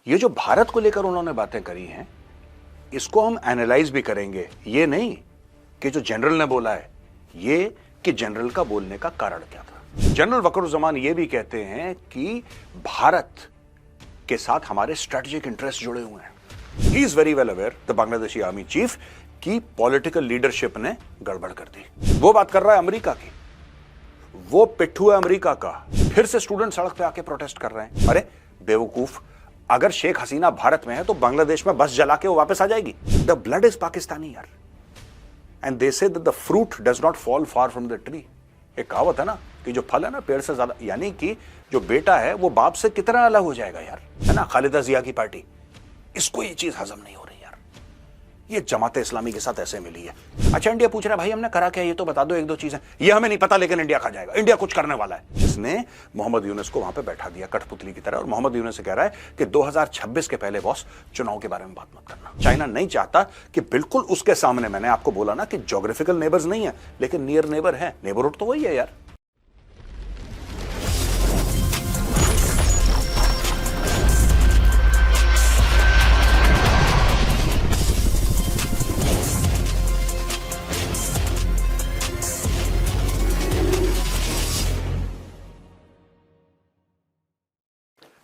ये जो भारत को लेकर उन्होंने बातें करी हैं, इसको हम एनालाइज भी करेंगे। ये नहीं कि जो जनरल ने बोला है, ये कि जनरल का बोलने का कारण क्या था। जनरल वकरुज़्ज़मान ये भी कहते हैं कि भारत के साथ हमारे स्ट्रेटेजिक इंटरेस्ट जुड़े हुए हैं। He is very well aware, the Bangladeshi army chief, की पॉलिटिकल लीडरशिप ने गड़बड़ कर दी। वो बात कर रहा है अमेरिका की, वो पिट्ठू है अमेरिका का। फिर से स्टूडेंट सड़क पे आके प्रोटेस्ट कर रहे हैं। अरे बेवकूफ, अगर शेख हसीना भारत में है तो बांग्लादेश में बस जला के वो वापस आ जाएगी। द ब्लड इज पाकिस्तानी यार, and they say that the fruit does not fall far from the tree. एक कहावत है ना कि जो फल है ना पेड़ से ज्यादा, यानी कि जो बेटा है वो बाप से कितना अलग हो जाएगा यार, है ना। खालिदा जिया की पार्टी, इसको ये चीज हजम नहीं हो रही यार। ये जमात इस्लामी के साथ ऐसे मिली है। अच्छा, इंडिया पूछ रहा है भाई हमने करा क्या, ये तो बता दो एक दो चीजें। ये हमें नहीं पता, लेकिन इंडिया खा जाएगा, इंडिया कुछ करने वाला है। इसने मोहम्मद यूनुस को वहां पे बैठा दिया कठपुतली की तरह, और मोहम्मद यूनुस से कह रहा है कि 2026 के पहले बॉस चुनाव के बारे में बात मत करना। चाइना नहीं चाहता कि बिल्कुल उसके सामने, मैंने आपको बोला ना कि ज्योग्राफिकल नेबर्स नहीं है लेकिन नियर नेबर है। नेबरहुड तो वही है यार।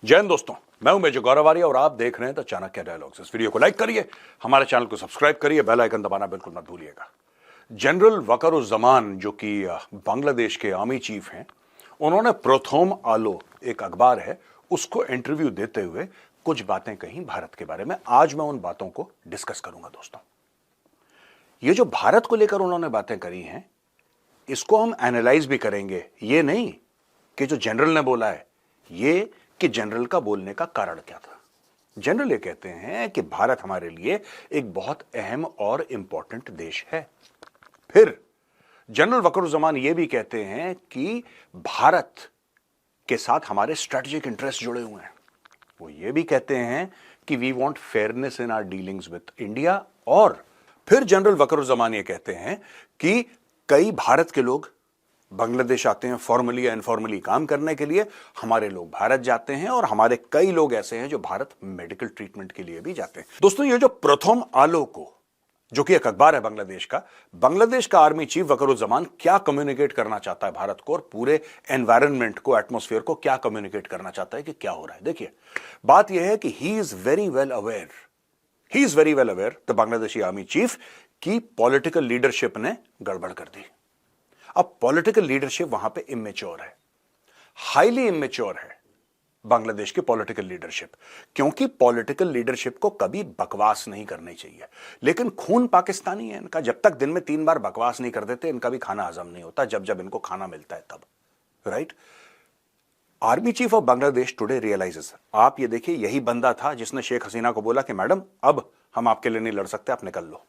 जय हिंद दोस्तों, मैं हूं मेजर गौरव आर्य और आप देख रहे हैं द चाणक्य डायलॉग्स। इस वीडियो को लाइक करिए, हमारे चैनल को सब्सक्राइब करिए, बेल आइकन दबाना बिल्कुल मत भूलिएगा। जनरल वकरुज़्ज़मान जो कि बांग्लादेश के आर्मी चीफ हैं, उन्होंने प्रथम आलो, एक अखबार है, उसको इंटरव्यू देते हुए कुछ बातें कही भारत के बारे में। आज मैं उन बातों को डिस्कस करूंगा दोस्तों। ये जो भारत को लेकर उन्होंने बातें करी हैं, इसको हम एनालाइज भी करेंगे। ये नहीं कि जो जनरल ने बोला है, ये कि जनरल का बोलने का कारण क्या था। जनरल ये कहते हैं कि भारत हमारे लिए एक बहुत अहम और इंपॉर्टेंट देश है। फिर जनरल वकरुज़्ज़मान ये भी कहते हैं कि भारत के साथ हमारे स्ट्रेटेजिक इंटरेस्ट जुड़े हुए हैं। वो ये भी कहते हैं कि we want fairness in our dealings with India. और फिर जनरल वकरुज़्ज़मान ये कहते हैं कि कई भारत के लोग बांग्लादेश आते हैं फॉर्मली या इनफॉर्मली काम करने के लिए, हमारे लोग भारत जाते हैं, और हमारे कई लोग ऐसे हैं जो भारत मेडिकल ट्रीटमेंट के लिए भी जाते हैं। दोस्तों, ये जो प्रथम आलो को, जो कि एक अखबार है बांग्लादेश का आर्मी चीफ वकरुज़्ज़मान क्या कम्युनिकेट करना चाहता है भारत को, और पूरे एनवायरनमेंट को, एटमॉस्फेयर को क्या कम्युनिकेट करना चाहता है कि क्या हो रहा है। देखिए, बात यह है कि he is very well aware, the Bangladeshi army chief, की पॉलिटिकल लीडरशिप ने गड़बड़ कर दी। अब पॉलिटिकल लीडरशिप वहां पे इमेच्योर है, हाईली इमेच्योर है बांग्लादेश की पॉलिटिकल लीडरशिप, क्योंकि पॉलिटिकल लीडरशिप को कभी बकवास नहीं करनी चाहिए। लेकिन खून पाकिस्तानी है इनका, जब तक दिन में 3 बार बकवास नहीं कर देते इनका भी खाना हजम नहीं होता, जब इनको खाना मिलता है तब, right. Army chief of Bangladesh today realises, आप ये देखिए, यही बंदा था जिसने शेख हसीना को बोला कि मैडम अब हम आपके लिए नहीं लड़ सकते, आप निकल लो।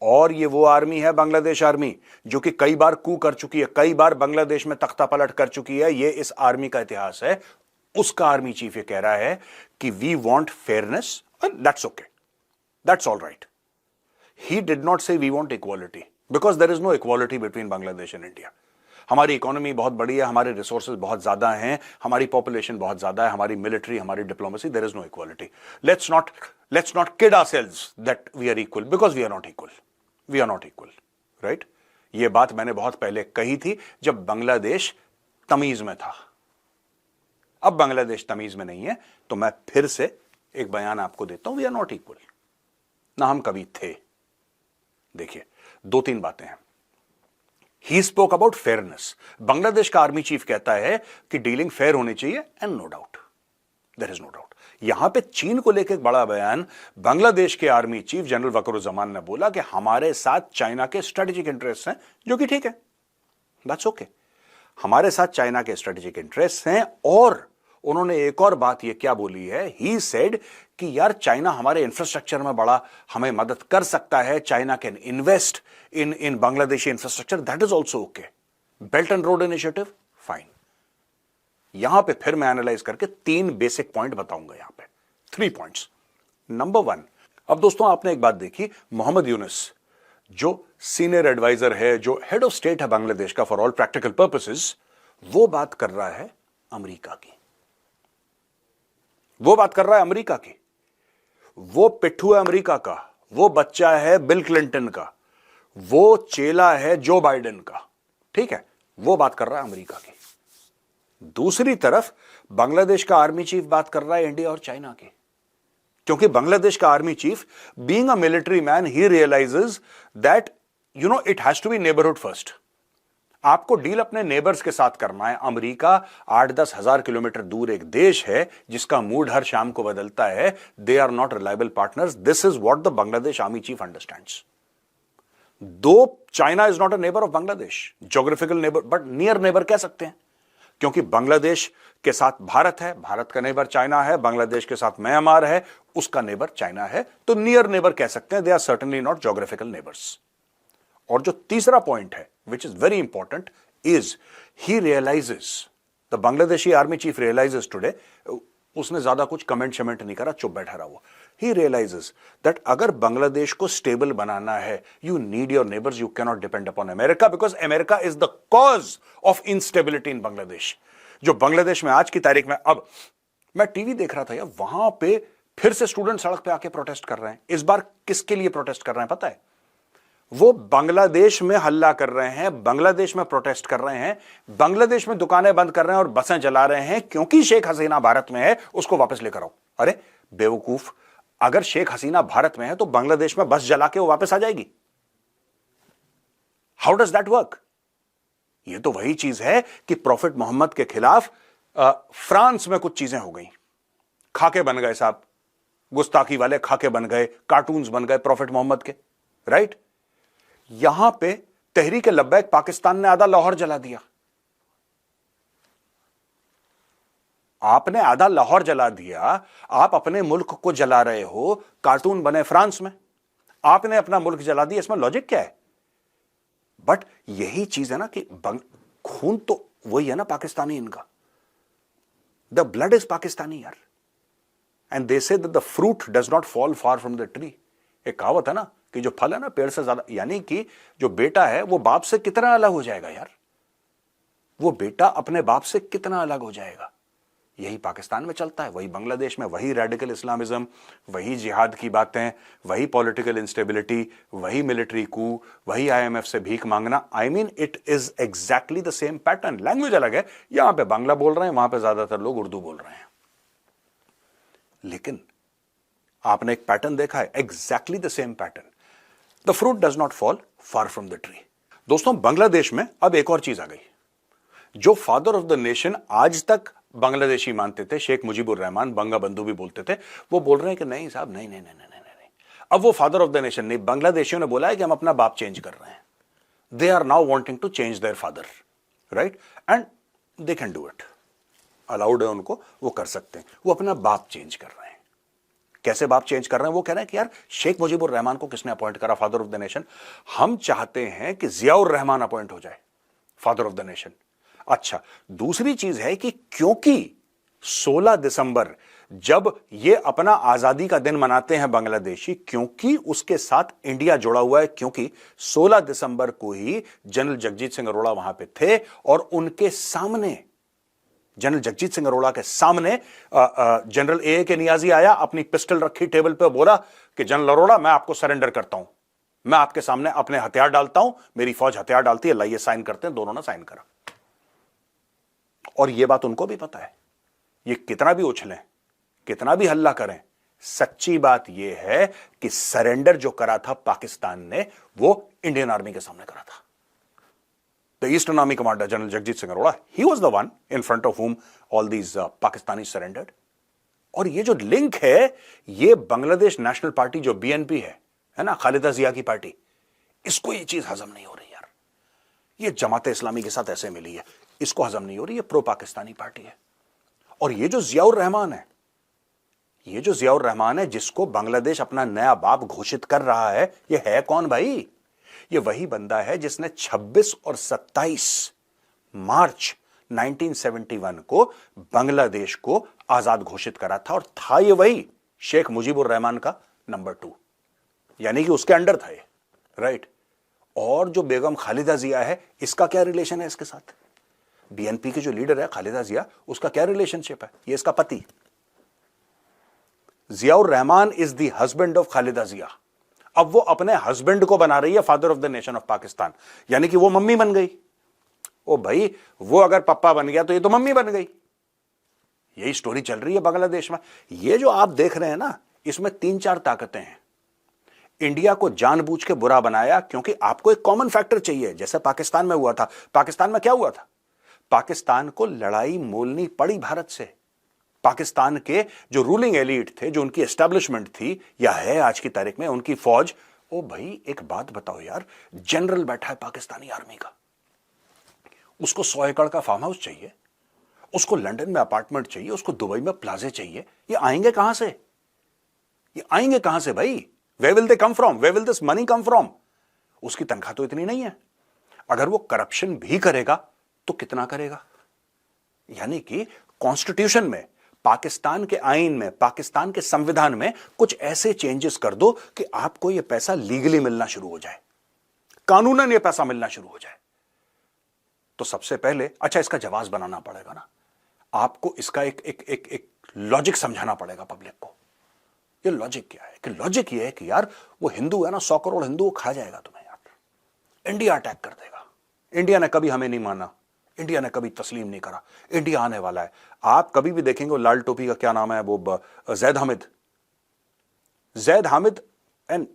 और ये वो आर्मी है, बांग्लादेश आर्मी, जो कि कई बार कू कर चुकी है, कई बार बांग्लादेश में तख्ता पलट कर चुकी है। ये इस आर्मी का इतिहास है। उसका आर्मी चीफ ये कह रहा है कि we want fairness, that's okay, that's all right. He did not say we want equality, because there is no equality between Bangladesh and India. हमारी इकोनॉमी बहुत बड़ी है, हमारे रिसोर्सेज बहुत ज्यादा हैं, हमारी पॉपुलेशन बहुत ज्यादा है, हमारी मिलिट्री, हमारी diplomacy, there is no equality. Let's not kid ourselves that we are equal, because we are not equal, right. ये बात मैंने बहुत पहले कही थी, जब बांग्लादेश तमीज में था। अब बांग्लादेश तमीज में नहीं है, तो मैं फिर से एक बयान आपको देता हूं, वी आर नॉट इक्वल, ना हम कभी थे। देखिए, 2-3 बातें हैं। He spoke about fairness. Bangladesh का आर्मी चीफ कहता है कि डीलिंग फेयर होनी चाहिए, and no doubt, there is no doubt. यहां पे चीन को लेकर एक बड़ा बयान बांग्लादेश के आर्मी चीफ जनरल वकरुज़्ज़मान ने बोला कि हमारे साथ चाइना के स्ट्रेटेजिक इंटरेस्ट हैं, जो कि ठीक है, दैट्स ओके। हमारे साथ चाइना के स्ट्रेटेजिक इंटरेस्ट हैं, और उन्होंने एक और बात ये क्या बोली है, ही सेड कि यार चाइना हमारे इंफ्रास्ट्रक्चर में बड़ा हमें मदद कर सकता है, China can invest in Bangladeshi infrastructure, that is also okay. Belt and road initiative, fine. यहां पे फिर मैं एनालाइज करके 3 बेसिक पॉइंट बताऊंगा। यहां पे 3 पॉइंट्स। नंबर 1, अब दोस्तों आपने एक बात देखी, मोहम्मद यूनुस जो सीनियर एडवाइजर है, जो हेड ऑफ स्टेट है बांग्लादेश का फॉर ऑल प्रैक्टिकल पर्पसेस, वो बात कर रहा है अमेरिका की। वो बात कर रहा है अमेरिका की। वो पिट्ठू है अमेरिका का, वो बच्चा है बिल क्लिंटन का, वो चेला है जो बाइडेन का। ठीक है, वो बात कर रहा है अमेरिका की। दूसरी तरफ बांग्लादेश का आर्मी चीफ बात कर रहा है इंडिया और चाइना की, क्योंकि बांग्लादेश का army chief being a military man he realises that it has to be neighbourhood first. आपको डील अपने नेबर्स के साथ करना है। अमेरिका 8-10 हजार किलोमीटर दूर एक देश है जिसका मूड हर शाम को बदलता है। They are not reliable partners. This is what the Bangladesh army chief understands. Though China is not a neighbour of Bangladesh, geographical neighbour, but near neighbour कह सकते हैं, क्योंकि बांग्लादेश के साथ भारत है, भारत का नेबर चाइना है, बांग्लादेश के साथ म्यांमार है, उसका नेबर चाइना है, तो नियर नेबर कह सकते हैं। They are certainly not geographical neighbours. और जो तीसरा पॉइंट है which is very important is he realises, the Bangladeshi army chief realises today, उसने ज्यादा कुछ कमेंट शमेंट नहीं करा, चुप बैठा रहा वो। ही रियलाइजेस दैट अगर बांग्लादेश को स्टेबल बनाना है, you need your neighbours, you cannot depend upon America, because America is the cause of instability in Bangladesh. जो बांग्लादेश में आज की तारीख में, अब मैं टीवी देख रहा था यार, वहां पे फिर से स्टूडेंट सड़क पे आके प्रोटेस्ट कर रहे हैं। इस बार किसके लिए प्रोटेस्ट कर रहे हैं पता है? वो बांग्लादेश में हल्ला कर रहे हैं, बांग्लादेश में प्रोटेस्ट कर रहे हैं, बांग्लादेश में दुकानें बंद कर रहे हैं और बसें जला रहे हैं, क्योंकि शेख हसीना भारत में है, उसको वापस लेकर आओ। अरे बेवकूफ, अगर शेख हसीना भारत में है तो बांग्लादेश में बस जला के वो वापस आ जाएगी। How does that work? ये तो वही चीज है कि प्रॉफिट मोहम्मद के खिलाफ फ्रांस में कुछ चीजें हो गई, खाके बन गए साहब, गुस्ताखी वाले खाके बन गए, कार्टून्स बन गए प्रॉफिट मोहम्मद के, राइट? यहां पे तहरीक लब्बैक पाकिस्तान ने आधा लाहौर जला दिया। आपने आधा लाहौर जला दिया, आप अपने मुल्क को जला रहे हो, कार्टून बने फ्रांस में, आपने अपना मुल्क जला दिया। इसमें लॉजिक क्या है? बट यही चीज है ना कि खून तो वही है ना पाकिस्तानी, इनका द ब्लड इज पाकिस्तानी यार। And they say that the fruit does not fall far from the tree. एक कहावत है ना कि जो फल है ना पेड़ से ज्यादा, यानी कि जो बेटा है वो बाप से कितना अलग हो जाएगा यार, वो बेटा अपने बाप से कितना अलग हो जाएगा। यही पाकिस्तान में चलता है, वही बांग्लादेश में, वही रेडिकल इस्लामिज्म, वही जिहाद की बातें, वही पॉलिटिकल इंस्टेबिलिटी, वही मिलिट्री कू, वही आईएमएफ से भीख मांगना। I mean it is exactly the same pattern. Language अलग है, यहां पे बांग्ला बोल रहे हैं, वहां पे ज्यादातर लोग उर्दू बोल रहे हैं, लेकिन आपने एक पैटर्न देखा है, exactly the same pattern. The fruit does not fall far from the tree. दोस्तों, बांग्लादेश में अब एक और चीज आ गई। जो फादर ऑफ द नेशन आज तक बांग्लादेशी मानते थे, शेख मुजीबुर रहमान, बंगा बंधु भी बोलते थे, वो बोल रहे हैं कि नहीं साहब, नहीं नहीं नहीं नहीं नहीं नहीं, अब वो फादर ऑफ द नेशन नहीं, बांग्लादेशियों ने बोला है कि हम अपना बाप चेंज कर रहे हैं। They are now wanting to change their father, right? And they can do it, allowed है उनको, वो कर सकते हैं। वो अपना बाप चेंज कर रहे हैं। कैसे बाप चेंज कर रहे हैं? वो कह रहे हैं कि यार शेख मुजीबुर रहमान को किसने अपॉइंट करा फादर ऑफ द नेशन? हम चाहते हैं कि जियाउर रहमान अपॉइंट हो जाए फादर ऑफ द नेशन। अच्छा, दूसरी चीज है कि क्योंकि 16 दिसंबर जब ये अपना आजादी का दिन मनाते हैं बांग्लादेशी, क्योंकि उसके साथ इंडिया जुड़ा हुआ है, क्योंकि 16 दिसंबर को ही जनरल जगजीत सिंह अरोड़ा वहां पे थे और उनके सामने, जनरल जगजीत सिंह अरोड़ा के सामने जनरल ए के नियाजी आया, अपनी पिस्टल रखी टेबल पे, बोला कि जनरल अरोड़ा, मैं आपको सरेंडर करता हूं, मैं आपके सामने अपने हथियार डालता हूं, मेरी फौज हथियार डालती है, लाइए साइन करते हैं। दोनों ने साइन करा। और यह बात उनको भी पता है, ये कितना भी उछलें, कितना भी हल्ला करें, सच्ची बात यह है कि सरेंडर जो करा था पाकिस्तान ने, वो इंडियन आर्मी के सामने करा था। The eastern army commander general Jagjit Singh Arora, he was the one in front of whom all these Pakistani surrendered. और ये जो लिंक है, ये बांग्लादेश नेशनल पार्टी जो बीएनपी है ना, खालिदा जिया की पार्टी, इसको ये चीज हजम नहीं हो रही यार। ये जमात इस्लामी के साथ ऐसे मिली है, इसको हजम नहीं हो रही। ये प्रो पाकिस्तानी पार्टी है। और ये जो जियाउर रहमान है, ये जो जियाउर रहमान है जिसको बांग्लादेश अपना नया बाप घोषित कर रहा है, ये है कौन भाई? ये वही बंदा है जिसने 26 और 27 मार्च 1971 को बांग्लादेश को आजाद घोषित करा था। और था ये वही शेख मुजीबुर रहमान का नंबर 2, यानी कि उसके अंडर था ये, राइट? और जो बेगम खालिदा जिया है, इसका क्या रिलेशन है इसके साथ? बीएनपी के जो लीडर है खालिदा जिया, उसका क्या रिलेशनशिप है? ये इसका पति, Ziaur Rahman is the husband of Khaleda Zia. अब वो अपने हस्बैंड को बना रही है father of the nation of Pakistan, यानी कि वो मम्मी बन गई। ओ भाई, वो अगर पप्पा बन गया तो ये तो मम्मी बन गई। यही स्टोरी चल रही है बांग्लादेश में। ये जो आप देख रहे हैं ना, इसमें 3-4 ताकतें हैं। इंडिया को जानबूझ के बुरा बनाया क्योंकि आपको एक कॉमन फैक्टर चाहिए, जैसे पाकिस्तान में हुआ था। पाकिस्तान में क्या हुआ था? पाकिस्तान को लड़ाई मोलनी पड़ी भारत से। पाकिस्तान के जो रूलिंग एलीट थे, जो उनकी एस्टैब्लिशमेंट थी या है आज की तारीख में, उनकी फौज, ओ भाई एक बात बताओ यार, जनरल बैठा है पाकिस्तानी आर्मी का, उसको 100 एकड़ का फार्म हाउस चाहिए, उसको लंदन में अपार्टमेंट चाहिए, उसको दुबई में प्लाजे चाहिए। ये आएंगे कहां से? ये आएंगे कहां से भाई? Where will they come from? Where will this money come from? उसकी तनख्वाह तो इतनी नहीं है। अगर वो करप्शन भी करेगा तो कितना करेगा? यानी कि कॉन्स्टिट्यूशन में, पाकिस्तान के आईन में, पाकिस्तान के संविधान में कुछ ऐसे चेंजेस कर दो कि आपको यह पैसा लीगली मिलना शुरू हो जाए, कानूनन यह पैसा मिलना शुरू हो जाए। तो सबसे पहले अच्छा इसका जवाब बनाना पड़ेगा ना, आपको इसका एक लॉजिक समझाना पड़ेगा पब्लिक को। ये लॉजिक क्या है? कि लॉजिक ये है कि यार वो हिंदू है ना, 100 करोड़ हिंदू खा जाएगा तुम्हें यार, इंडिया अटैक कर देगा। इंडिया ने कभी हमें नहीं माना, इंडिया ने कभी तस्लीम नहीं करा, इंडिया आने वाला है। आप कभी भी देखेंगे वो लाल टोपी का क्या नाम है, वो Zaid Hamid, and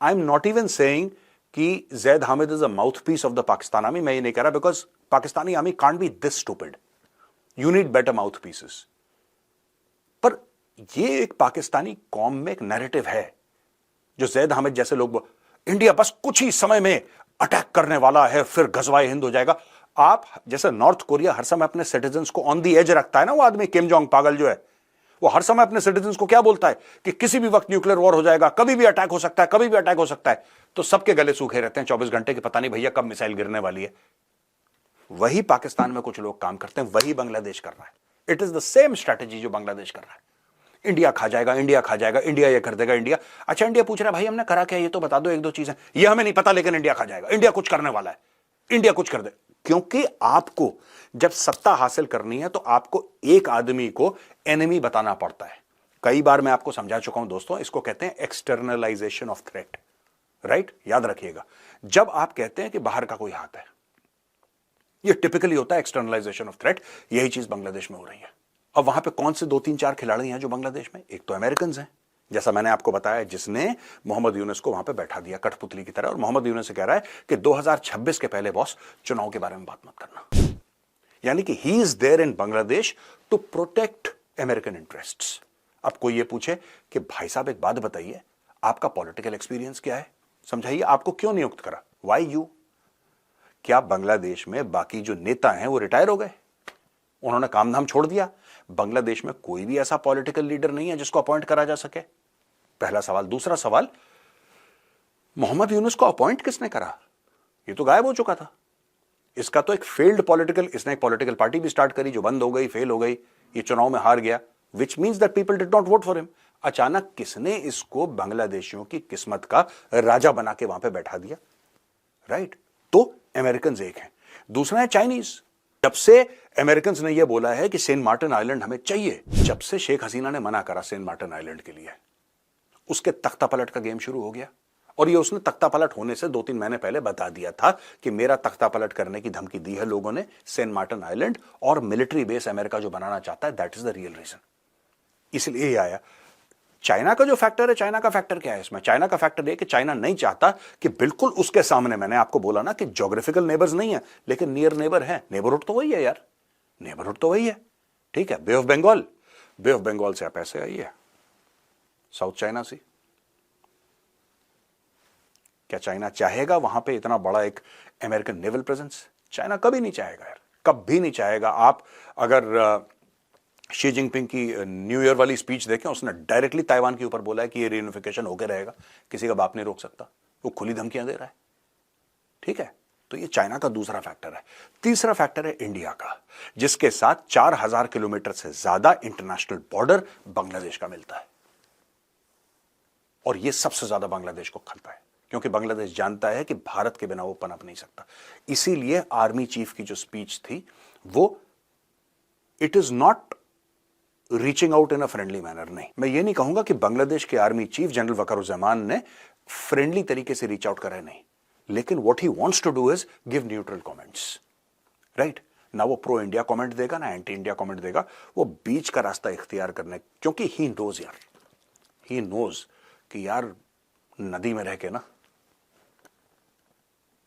I am not even saying कि Zaid Hamid is a mouthpiece of the Pakistan army. मैं ये नहीं कह रहा, because Pakistani army can't be this stupid, you need better mouthpieces. पर ये एक पाकिस्तानी कौम में एक नैरेटिव है जो जैद हामिद जैसे लोग, इंडिया बस कुछ ही समय में अटैक करने वाला है, फिर गजवाए हिंद हो जाएगा। आप जैसे नॉर्थ कोरिया हर समय अपने सिटीजन्स को ऑन दी एज रखता है ना, वो आदमी किम जोंग पागल जो है, वो हर समय अपने सिटीजन्स को क्या बोलता है कि किसी भी वक्त न्यूक्लियर वॉर हो जाएगा, कभी भी अटैक हो सकता है, कभी भी अटैक हो सकता है। तो सबके गले सूखे रहते हैं 24 घंटे के, पता नहीं भैया कब मिसाइल गिरने वाली है। वही पाकिस्तान में कुछ लोग काम करते हैं, वही बांग्लादेश कर रहा है। It is the same strategy जो बांग्लादेश कर रहा है। इंडिया खा जाएगा, इंडिया खा जाएगा, इंडिया ये कर देगा, इंडिया। अच्छा, इंडिया पूछ रहा है भाई हमने करा क्या, ये तो बता दो 1-2 चीजें। ये हमें नहीं पता, लेकिन इंडिया खा जाएगा, इंडिया कुछ करने वाला है, इंडिया कुछ कर दे। क्योंकि आपको जब सत्ता हासिल करनी है तो आपको एक आदमी को एनिमी बताना पड़ता है। कई बार मैं आपको समझा चुका हूं दोस्तों, इसको कहते हैं एक्सटर्नलाइजेशन ऑफ थ्रेट, राइट? याद रखिएगा, जब आप कहते हैं कि बाहर का कोई हाथ है, यह टिपिकली होता है एक्सटर्नलाइजेशन ऑफ थ्रेट। यही चीज बांग्लादेश में हो रही है। अब वहां पे कौन से 2-3-4 खिलाड़ी हैं जो बांग्लादेश में? एक तो अमेरिकन हैं, जैसा मैंने आपको बताया, जिसने मोहम्मद यूनुस को वहां पे बैठा दिया कठपुतली की तरह। और मोहम्मद यूनुस से कह रहा है कि 2026 के पहले बॉस चुनाव के बारे में बात मत करना। यानी कि he is there in Bangladesh to protect American interests. अब कोई ये पूछे कि भाई साहब एक बात बताइए, आपका पॉलिटिकल एक्सपीरियंस क्या है, समझाइए, आपको क्यों नियुक्त करा, वाई यू? क्या बांग्लादेश में बाकी जो नेता हैं वो रिटायर हो गए, उन्होंने काम धाम छोड़ दिया? बांग्लादेश में कोई भी ऐसा पॉलिटिकल लीडर नहीं है जिसको अपॉइंट करा जा सके, पहला सवाल। दूसरा सवाल, मोहम्मद यूनुस को अपॉइंट किसने करा? ये तो गायब हो चुका था। इसका तो एक फेल्ड पॉलिटिकल, इसने एक पॉलिटिकल पार्टी भी स्टार्ट करी जो बंद हो गई, फेल हो गई, ये चुनाव में हार गया, which means that people did not vote for him. अचानक किसने इसको बांग्लादेशियों की किस्मत का राजा बना के वहां पे बैठा दिया, राइट? तो अमेरिकन एक है, दूसरा है चाइनीज। जब से अमेरिकन ने यह बोला है कि सेंट मार्टिन आइलैंड हमें चाहिए, जब से शेख हसीना ने मना करा सेंट मार्टिन आइलैंड के लिए, उसके तख्ता पलट का गेम शुरू हो गया। और ये उसने तख्ता पलट होने से 2-3 महीने पहले बता दिया था कि मेरा तख्ता पलट करने की धमकी दी है लोगों ने, सेंट मार्टिन आइलैंड और मिलिट्री बेस अमेरिका जो बनाना चाहता है, that is the real reason. इसलिए आया। चाइना का जो फैक्टर है, चाइना का फैक्टर क्या है इसमें? चाइना का फैक्टर है कि चाइना नहीं चाहता कि बिल्कुल उसके सामने, मैंने आपको बोला ना कि ज्योग्राफिकल नेबर्स नहीं है लेकिन नियर नेबर है। नेबरहुड तो वही है यार, नेबरहुड तो वही है, ठीक है। Bay of Bengal, bay of Bengal से आप ऐसे आइए, साउथ चाइना सी। क्या चाइना चाहेगा वहां पे इतना बड़ा एक अमेरिकन नेवल प्रेजेंस? चाइना कभी नहीं चाहेगा यार, कभी नहीं चाहेगा। आप अगर शी जिनपिंग की न्यू ईयर वाली स्पीच देखें, उसने डायरेक्टली ताइवान के ऊपर बोला है कि ये रीयूनिफिकेशन होकर रहेगा, किसी का बाप नहीं रोक सकता। वो खुली धमकियां दे रहा है, ठीक है। तो ये चाइना का दूसरा फैक्टर है। तीसरा फैक्टर है इंडिया का, जिसके साथ 4000 किलोमीटर से ज्यादा इंटरनेशनल बॉर्डर बांग्लादेश का मिलता है। और यह सबसे ज्यादा बांग्लादेश को खलता है, क्योंकि बांग्लादेश जानता है कि भारत के बिना वो पनप नहीं सकता। इसीलिए आर्मी चीफ की जो स्पीच थी वो, it is not reaching out in a friendly manner नहीं। मैं ये नहीं कहूंगा कि बांग्लादेश के आर्मी चीफ जनरल वकारुज्जमान ने फ्रेंडली तरीके से रीच आउट करा है, नहीं, लेकिन what he wants to do is give neutral comments, right. ना वो प्रो इंडिया कमेंट देगा ना एंटी इंडिया कमेंट देगा, वो बीच का रास्ता इख्तियार करने, क्योंकि ही नोज यार, ही नोज कि यार नदी में रह के ना,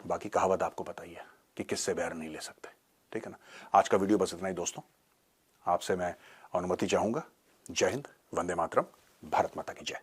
बाकी कहावत आपको पता ही है कि किससे बैर नहीं ले सकते, ठीक है ना। आज का वीडियो बस इतना ही दोस्तों, आपसे मैं अनुमति चाहूंगा। जय हिंद, वंदे मातरम, भारत माता की जय।